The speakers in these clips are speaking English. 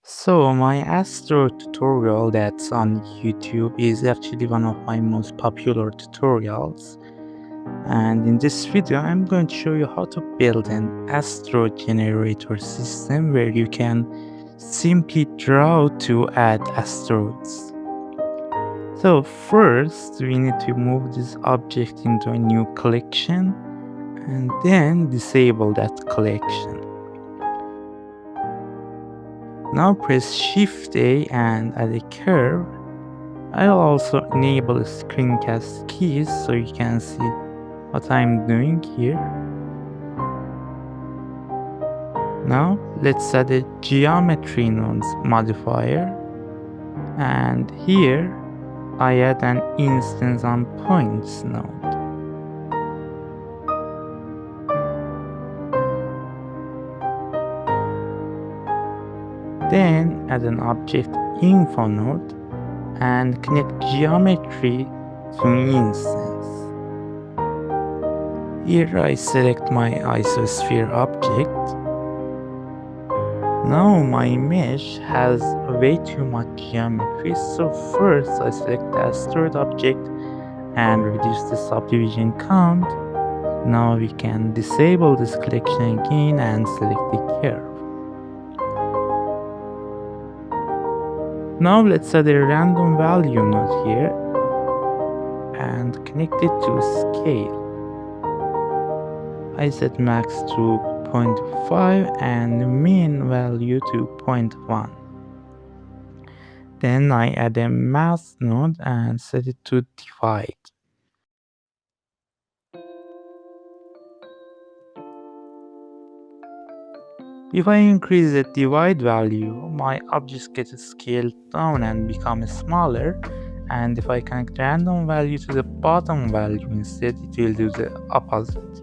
So my Asteroid tutorial that's on YouTube is actually one of my most popular tutorials, and in this video I'm going to show you how to build an asteroid generator system where you can simply draw to add asteroids. So first we need to move this object into a new collection and then disable that collection. Now press Shift A and add a curve. I'll also enable screencast keys so you can see what I'm doing here. Now let's add a geometry nodes modifier, and here I add an instance on points node. Then add an object info node and connect geometry to instance. Here I select my isosphere object. Now my mesh has way too much geometry, so first I select the asteroid object and reduce the subdivision count. Now we can disable this collection again and select the curve. Now let's add a random value node here and connect it to scale. I set max to 0.5 and mean value to 0.1. Then I add a math node and set it to divide. If I increase the divide value, my objects get scaled down and become smaller, and if I connect random value to the bottom value instead, it will do the opposite.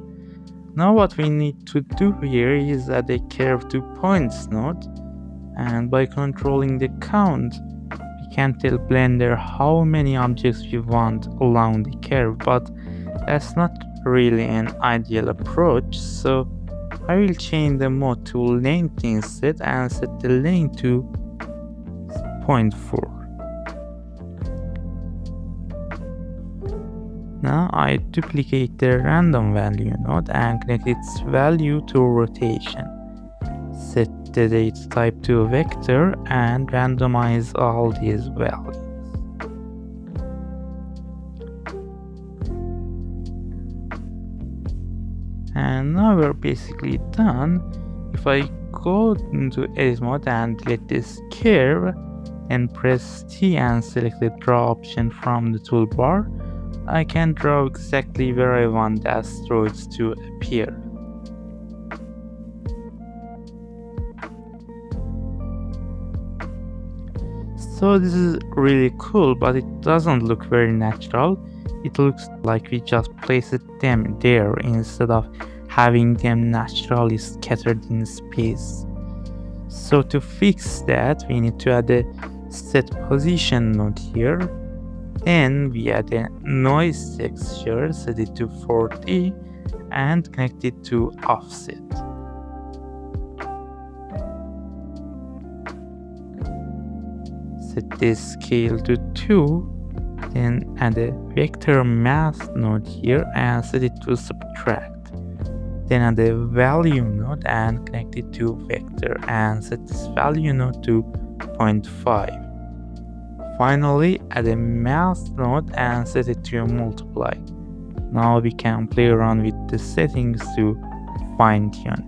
Now what we need to do here is add a curve to points node, and by controlling the count, we can tell Blender how many objects we want along the curve, but that's not really an ideal approach, so I will change the mode to length instead and set the length to 0.4. Now I duplicate the random value node and connect its value to rotation. Set the data type to vector and randomize all these values. And now we're basically done. If I go into edit mode and delete this curve and press T and select the draw option from the toolbar, I can draw exactly where I want the asteroids to appear. So this is really cool, but it doesn't look very natural. It looks like we just placed them there instead of having them naturally scattered in space. So to fix that, we need to add a set position node here. Then we add a noise texture, set it to 40 and connect it to offset. Set this scale to 2, then add a vector math node here and set it to subtract. Then add a value node and connect it to vector and set this value node to 0.5. Finally, add a math node and set it to multiply. Now we can play around with the settings to fine tune it.